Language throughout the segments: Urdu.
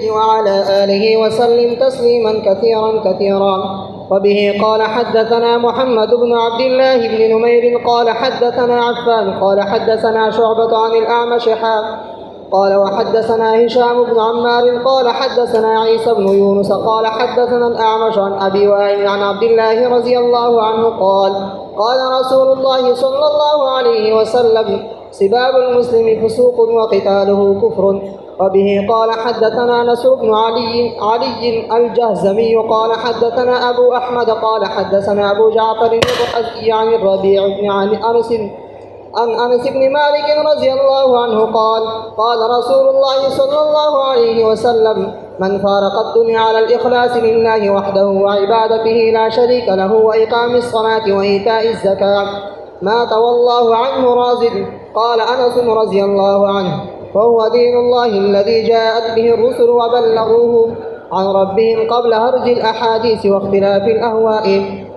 النبي وعلى آله وسلم تسليما كثيرا. وبه قال حدثنا محمد بن عبد الله بن نمير قال حدثنا عفان قال حدثنا شعبة عن الأعمش قال وحدثنا هشام بن عمار قال حدثنا عيسى بن يونس قال حدثنا الأعمش عن أبي وائل عن عبد الله رضي الله عنه قال قال رسول الله صلى الله عليه وسلم سباب المسلم فسوق وقتاله كفر. وبه قال حدثنا نصر بن علي الجهزمي قال حدثنا أبو أحمد قال حدثنا أبو جعفر الرحزي عن الربيع بن عن أنس بن مالك رضي الله عنه قال قال رسول الله صلى الله عليه وسلم من فارق الدنيا على الإخلاص لله وحده وعبادته لا شريك له وإقام الصلاة وإيتاء الزكاة مات والله عنه راضٍ. قال أنس رضي الله عنه وهو دين الله الذي جاءت به الرسل وبلغوه عن ربهم قبل هرج الأحاديث واختلاف الأهواء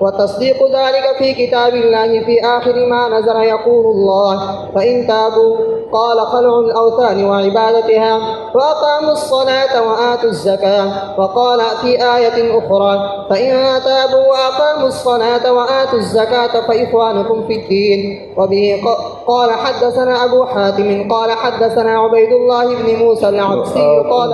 وتصديق ذلك في كتاب الله في آخر ما نزل يقول الله فإن تابوا قال خلع الأوثان وعبادتها وأقاموا الصلاة وآتوا الزكاة. وقال في آية أخرى فإن تابوا وأقاموا الصلاة وآتوا الزكاة فإخوانكم في الدين. وبه قال حدثنا أبو حاتم قال حدثنا عبيد الله بن موسى العبسي قال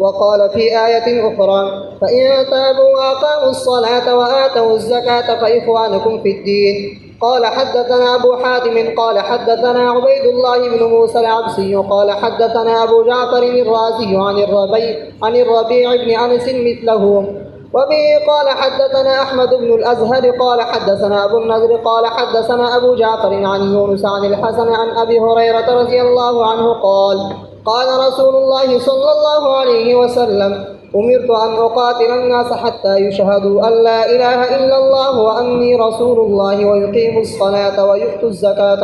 وقال في آية أخرى فإن تابوا وأقاموا الصلاة وآتوا الزكاة فإخوانكم في الدين. قال حدثنا أبو حاتم قال حدثنا عبيد الله بن موسى العبسي قال حدثنا أبو جعفر الرازي عن الربيع بن أنس مثله. وبه قال حدثنا أحمد بن الأزهر قال حدثنا أبو النضر قال حدثنا أبو جعفر عن يونس عن الحسن عن أبي هريرة رضي الله عنه قال قال رسول الله صلى الله عليه وسلم أمرت أن أقاتل الناس حتى يشهدوا أن لا إله إلا الله وأني رسول الله ويقيموا الصلاة ويؤتوا الزكاة.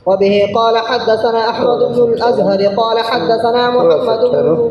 وبه قال حدثنا أحمد بن الأزهر قال حدثنا محمد بن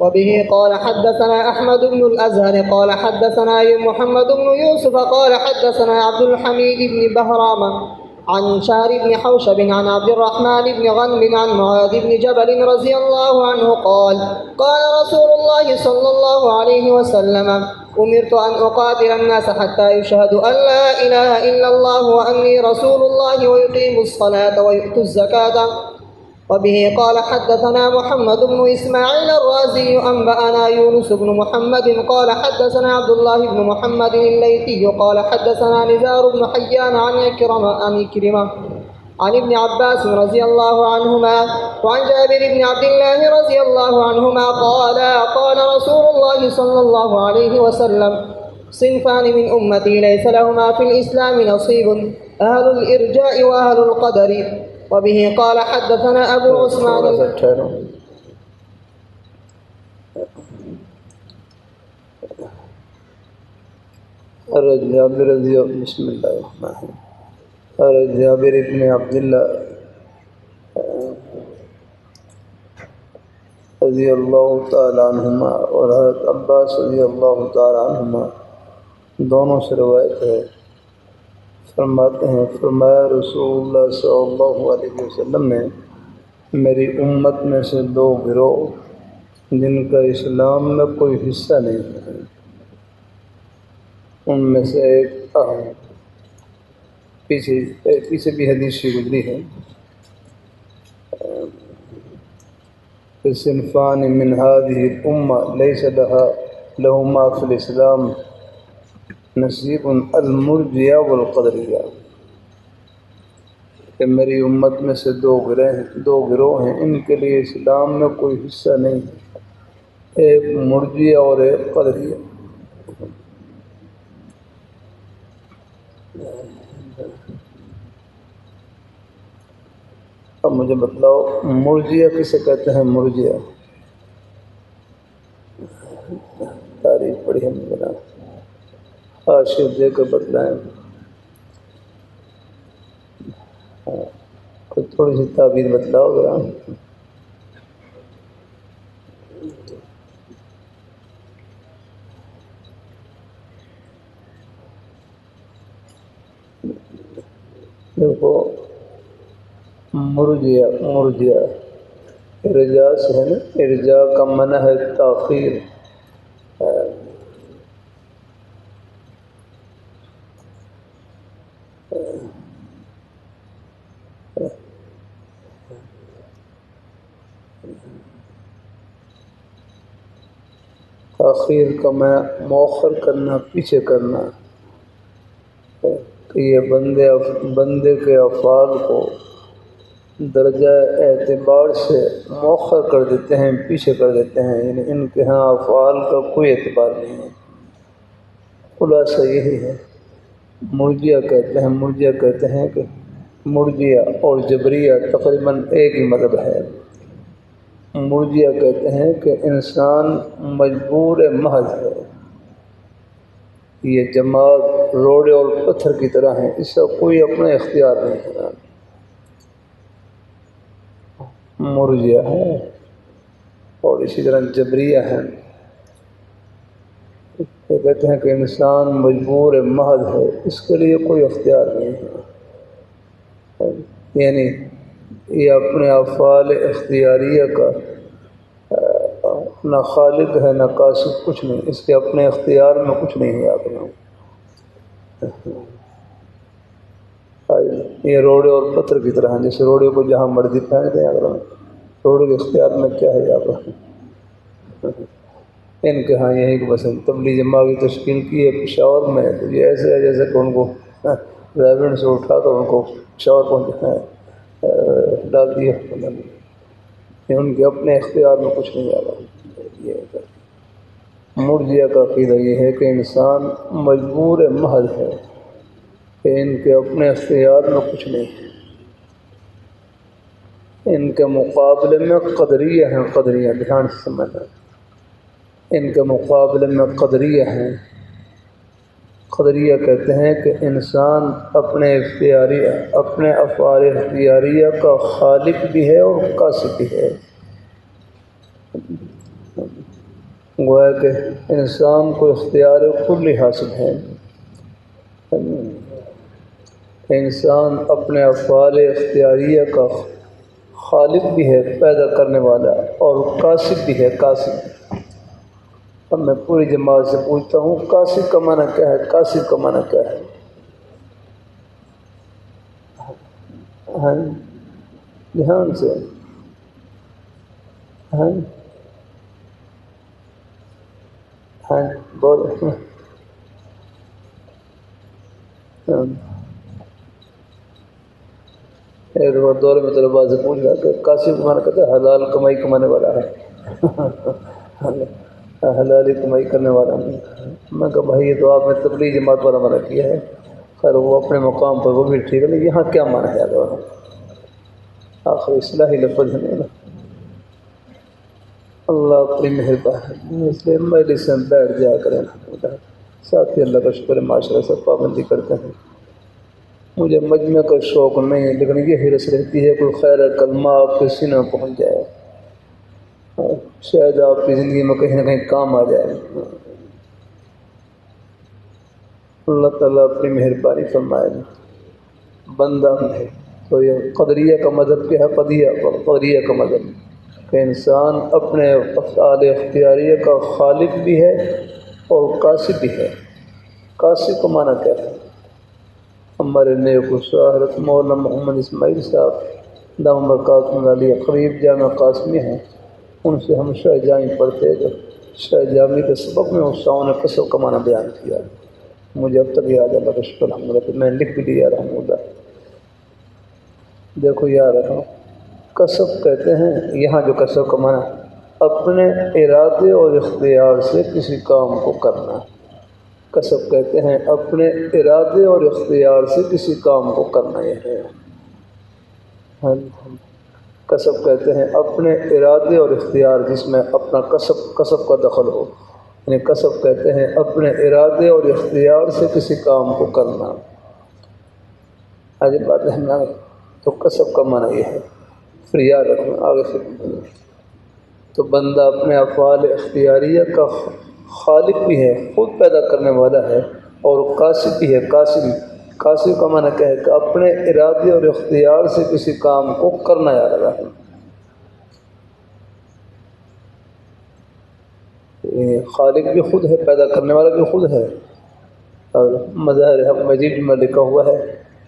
وبه قال حدثنا أحمد بن الأزهر قال حدثنا محمد بن يوسف قال حدثنا عبد الحميد بن بهرام عن شهر بن حوشب عن عبد الرحمن بن غنم عن معاذ بن جبل رضي الله عنه قال قال رسول الله صلى الله عليه وسلم أمرت أن أقاتل الناس حتى يشهدوا أن لا إله إلا الله وأني رسول الله ويقيموا الصلاة ويؤتوا الزكاة. وبه قال حدثنا محمد بن إسماعيل الرازي أنبأنا يونس بن محمد قال حدثنا عبد الله بن محمد الليثي قال حدثنا نزار بن حيان عن إكرمة عن ابن عباس رضي الله عنهما وعن جابر بن عبد الله رضي الله عنهما قال رسول الله صلى الله عليه وسلم صنفان من أمتي ليس لهما في الإسلام نصيب أهل الإرجاء وأهل القدر. وبه قال حدثنا أبو عثمان جابر بسم اللہ الرحمن الرحیم جابر ابن عبداللہ رضی اللہ تعالی عنہما اور حضرت عباس رضی اللہ تعالی عنہما دونوں سے روایت ہے، فرماتے ہیں فرمایا رسول اللہ صلی اللہ علیہ وسلم نے میری امت میں سے دو گروہ جن کا اسلام میں کوئی حصہ نہیں ہے، ان میں سے ایک پیچھے بھی حدیث گزری ہے، صنفان من هذه الامة ليس لهما في الاسلام نصیب المرجیہ والقدریہ، کہ میری امت میں سے دو گروہ ہیں ان کے لیے اسلام میں کوئی حصہ نہیں، ایک مرجیہ اور ایک قدریہ۔ اب مجھے بتلاؤ مرجیہ کسے کہتے ہیں؟ مرجیہ تاریخ پڑھی ہے میرا حاشیہ دے کر بتلائیں، کوئی تھوڑی سی تعبیر بتلاؤ ذرا۔ دیکھو مرجیہ ارجاء سے ہے نا، ارجاء کا معنی ہے تاخیر، تاخیر کا معنی مؤخر کرنا، پیچھے کرنا، کہ یہ بندے کے افعال کو درجہ اعتبار سے مؤخر کر دیتے ہیں، پیچھے کر دیتے ہیں، یعنی ان کے ہاں افعال کا کوئی اعتبار نہیں ہے۔ خلاصہ یہی ہے، مرجیہ کہتے ہیں کہ مرجیہ اور جبریہ تقریباً ایک ہی مذہب ہے۔ مرجیہ کہتے ہیں کہ انسان مجبور محض ہے، یہ جماعت روڑے اور پتھر کی طرح ہیں، اس کا کوئی اپنا اختیار نہیں ہے، مرجیہ ہے۔ اور اسی طرح جبریہ ہے، یہ کہتے ہیں کہ انسان مجبور محض ہے، اس کے لیے کوئی اختیار نہیں ہے، یعنی یہ اپنے افعال اختیاریہ کا نہ خالق ہے نہ قاصد، کچھ نہیں، اس کے اپنے اختیار میں کچھ نہیں ہے۔ آپ یہ روڑے اور پتھر کی طرح ہیں، جیسے روڑے کو جہاں مرضی پھینک دیں، اگر روڑے کے اختیار میں کیا ہے آپ؟ ان کے ہاں یہی کہ بس تبلیغ جماعت کی تشکیل کی ہے پشاور میں، تو یہ ایسے ہے جیسے کہ ان کو ریونڈ سے اٹھا کر ان کو پشاور پہنچ ڈال دیا، ان کے اپنے اختیار میں کچھ نہیں آ رہا۔ یہ مرجیہ کا عقیدہ یہ ہے کہ انسان مجبور محض ہے، کہ ان کے اپنے اختیار میں کچھ نہیں ہے۔ ان کے مقابلے میں قدریہ ہیں، قدریہ دھیان سے سمجھنا، ان کے مقابلے میں قدریہ ہیں۔ قدریہ کہتے ہیں کہ انسان اپنے افعال اختیاریہ کا خالق بھی ہے اور قاصد بھی ہے، گویا کہ انسان کو اختیار کلی حاصل ہے، انسان اپنے افعال اختیاریہ کا خالق بھی ہے، پیدا کرنے والا، اور قاصد بھی ہے، قاصد۔ اب میں پوری جماعت سے پوچھتا ہوں قاصد کا معنی کیا ہے؟ قاصد کا معنی کیا ہے؟ ہاں دھیان سے، ہاں بول، ایک دور میں طلباء سے پوچھ رہا کہ قاصد کا معنی کہتا ہے حلال کمائی کمانے والا ہے، حلالی کمائی کرنے والا۔ میں کہا بھائی یہ تو آپ نے تبلیغ جماعت والا منع کیا ہے، خیر وہ اپنے مقام پر وہ بھی ٹھیک ہے، لیکن یہاں کیا معنی ہے؟ آخر اصلاحی لفظ ہے نا، اللہ اپنی مہربانی، اس لیے مجلس میں بیٹھ جایا کریں، ساتھ ہی اللہ کا شکر معاشرہ سے پابندی کرتے ہیں۔ مجھے مجمع کا شوق نہیں ہے، لیکن یہ حرص رہتی ہے کوئی خیر کلمہ آپ کے سینے میں پہنچ جائے، شاید آپ کی زندگی میں کہیں نہ کہیں کام آ جائے۔ اللہ تعالیٰ اپنی مہربانی فرمائے۔ بندہ ہے تو یہ قدریہ کا مذہب کیا ہے؟ قدریہ کا مذہب کہ انسان اپنے افعال اختیاریہ کا خالق بھی ہے اور قاصد بھی ہے۔ قاصد کو معنی کیا ہے؟ ہمارے نیک استاد حضرت مولانا محمد اسماعیل صاحب دامت برکاتہ علیہ قریب جامع قاسمی ہیں، ان سے ہم شاہ جامی پڑھتے جو شاہ جامی کے سبق میں استاذوں نے قصب کا معنی بیان کیا، مجھے اب تک یاد ہے، اللہ کا شکر الحمدللہ، میں لکھ بھی لیا رحمہ اللہ۔ دیکھو یاد رکھو، قصب کہتے ہیں یہاں جو قصب کا معنی اپنے ارادے اور اختیار سے کسی کام کو کرنا۔ قصب کہتے ہیں اپنے ارادے اور اختیار سے کسی کام کو کرنا، یہ ہے قصب کہتے ہیں اپنے ارادے اور اختیار جس میں اپنا قصب کا دخل ہو، یعنی قصب کہتے ہیں اپنے ارادے اور اختیار سے کسی کام کو کرنا۔ آج بات ہے تو قصب کا معنی یہ ہے، پھر یاد رکھنا آگے سے۔ تو بندہ اپنے افعال اختیاریہ کا خالق بھی ہے، خود پیدا کرنے والا ہے، اور قاصد بھی ہے۔ قاصد کا معنی کیا ہے کہ اپنے ارادے اور اختیار سے کسی کام کو کرنا یاد رہا ہے۔ خالق بھی خود ہے، پیدا کرنے والا بھی خود ہے۔ اور مظاہر حق مجید میں لکھا ہوا ہے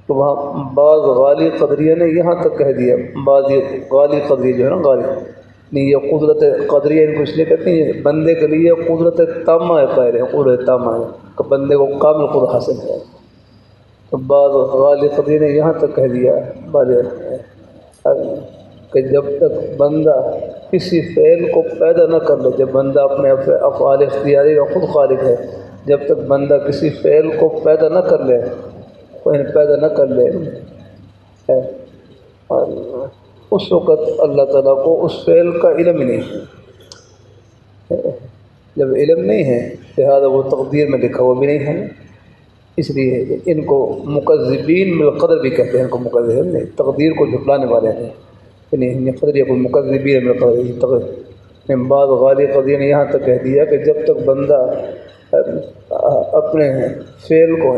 تو وہاں بعض غالی قدریہ نے یہاں تک کہہ دیا، بعض یہ غالی قدریہ جو ہے نا، غالی نہیں، یہ قدرت قدریہ ان کو اس لیے کہتے ہیں بندے کے لیے قدرت تامہ ہے، قائل ہے قدرت تامہ ہے کہ بندے کو کامل قدرت حاصل ہے۔ تو بعض غالی قدریہ نے یہاں تک کہہ دیا کہ جب تک بندہ کسی فعل کو پیدا نہ کر لے، جب بندہ اپنے افعال اختیاری کا خود خالق ہے، جب تک بندہ کسی فعل کو پیدا نہ کر لے اس وقت اللہ تعالیٰ کو اس فعل کا علم ہی نہیں ہے۔ جب علم نہیں ہے لہذا وہ تقدیر میں لکھا ہوا بھی نہیں ہے، اس لیے ان کو مکذبین بالقدر بھی کہتے ہیں، ان کو مکذب نہیں، تقدیر کو جھٹلانے والے ہیں، یعنی قدریہ کو مکذبین بالقدر۔ بعض غالی قدریہ نے یہاں تک کہہ دیا کہ جب تک بندہ اپنے فعل کو،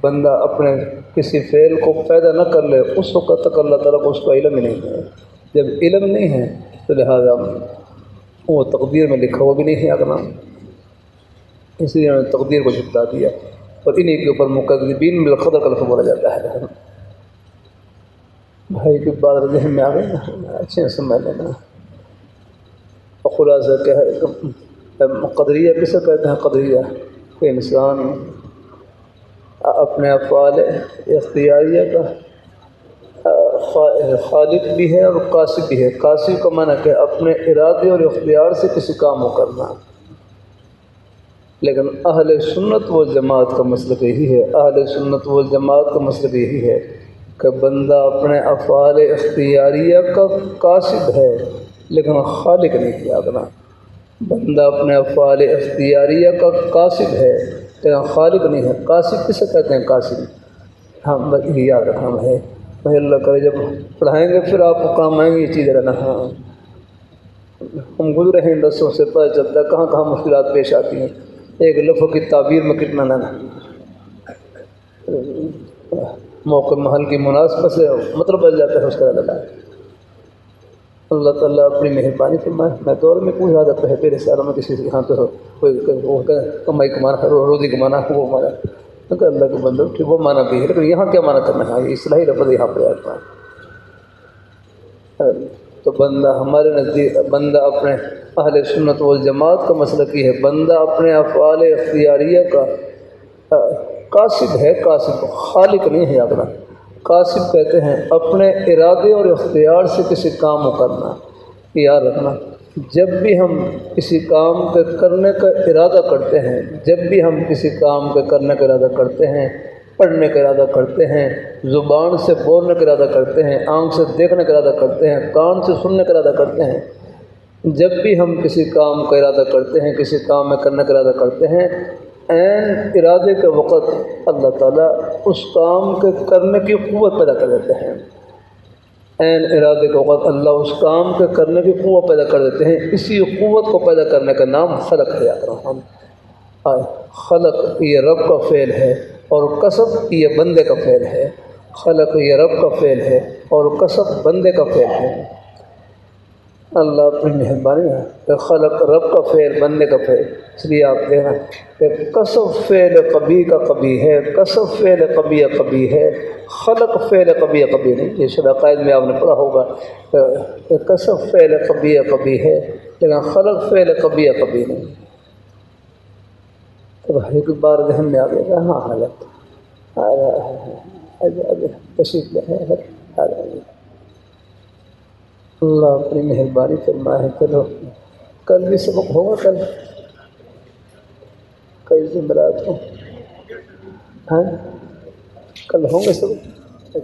بندہ اپنے کسی فعل کو پیدا نہ کر لے اس وقت تک اللہ تعالیٰ کو اس کا علم ہی نہیں ہے۔ جب علم نہیں ہے تو لہذا وہ تقدیر میں لکھا ہوا بھی نہیں ہے اگنا، اس لیے انہوں نے تقدیر کو جھٹلا دیا، اور انہی کے اوپر مکذبین بالقدر کا لفظ بولا جاتا ہے۔ بھائی کی بات ذہن میں آ گئی نا، اچھے سمجھ لینا۔ خلاصہ کیا ہے، قدریہ کسے کہتے ہیں؟ قدریہ کہ انسان اپنے افعال اختیاریہ کا خالق بھی ہے اور قاصد بھی ہے۔ قاصد کا معنی کہ اپنے ارادے اور اختیار سے کسی کام کو کرنا۔ لیکن اہل سنت و جماعت کا مسلک یہی ہے، اہل سنت و جماعت کا مسلک یہی ہے کہ بندہ اپنے افعال اختیاریہ کا قاصد ہے لیکن خالق نہیں کیا اپنا۔ بندہ اپنے افعال اختیاریہ کا قاصد ہے لیکن خالق نہیں ہے۔ قاصد کسے کہتے ہیں؟ قاصد ہم یہ یاد رکھنا ہے، اللہ کرے جب پڑھائیں گے پھر آپ کو کام آئیں گے یہ چیز رہنا۔ ہاں ہم گزرے ہیں رسوں سے، پتہ چلتا ہے کہاں کہاں مشکلات پیش آتی ہیں، ایک لفظ کی تعبیر میں کتنا لینا، موقع محل کی مناسبت سے مطلب بدل جاتا ہے اس کا اللہ۔ اللہ تعالیٰ اپنی مہربانی فرمائے۔ میں دور میں پوچھ رہا تھا پہلے سالوں میں کسی سے یہاں تو کوئی کمائی کمانا، روزی کمانا، وہ مانا کہ اللہ کے بندے ٹھیک وہ مانا بھی ہے، لیکن یہاں کیا مانا کرنا ہے؟ اصلاحی لفظ یہاں پہ آتا ہے۔ تو بندہ ہمارے نزدیک بندہ اپنے اہل سنت والجماعت کا مسلک یہ ہے، بندہ اپنے افعال اختیاریہ کا قاصد ہے، قاصد خالق نہیں ہے اپنا۔ قاصد کہتے ہیں اپنے ارادے اور اختیار سے کسی کام کو کرنا۔ یاد رکھنا، جب بھی ہم کسی کام کے کرنے کا ارادہ کرتے ہیں، جب بھی ہم کسی کام کے کرنے کا ارادہ کرتے ہیں، پڑھنے کا ارادہ کرتے ہیں، زبان سے بولنے کا ارادہ کرتے ہیں، آنکھ سے دیکھنے کا ارادہ کرتے ہیں، کان سے سننے کا ارادہ کرتے ہیں، جب بھی ہم کسی کام کا ارادہ کرتے ہیں، کسی کام میں کرنے کا ارادہ کرتے ہیں عین ارادے کے وقت اللہ تعالیٰ اس کام کے کرنے کی قوت پیدا کر دیتے ہیں۔ عین ارادے کے وقت اللہ اس کام کے کرنے کی قوت پیدا کر دیتے ہیں۔ اسی قوت کو پیدا کرنے کا نام خلق ہے۔ ہم خلق یہ رب کا فعل ہے اور کسب یہ بندے کا فعل ہے۔ خلق یہ رب کا فعل ہے اور کسب بندے کا فعل ہے۔ اللہ اپنی مہربانی ہے کہ خلق رب کا فعل بندے کا فعل، اس لیے آپ دیکھنا کہ کسب فعل قبیح کا قبیح ہے، کسب فعل قبیح قبیح ہے، خلق فعل قبیح قبیح نہیں۔ یہ شرائط میں آپ نے پڑھا ہوگا کہ کسب فعل قبیح قبیح ہے لیکن خلق فعل قبیح قبیح نہیں۔ تو ایک بار ذہن میں آ گیا ہاں حالت تشریف لے اللہ اپنی مہربانی فرمائے۔ چلو کل بھی سبق ہوگا، کل جمعرات کو ہاں کل ہوں گے سبق۔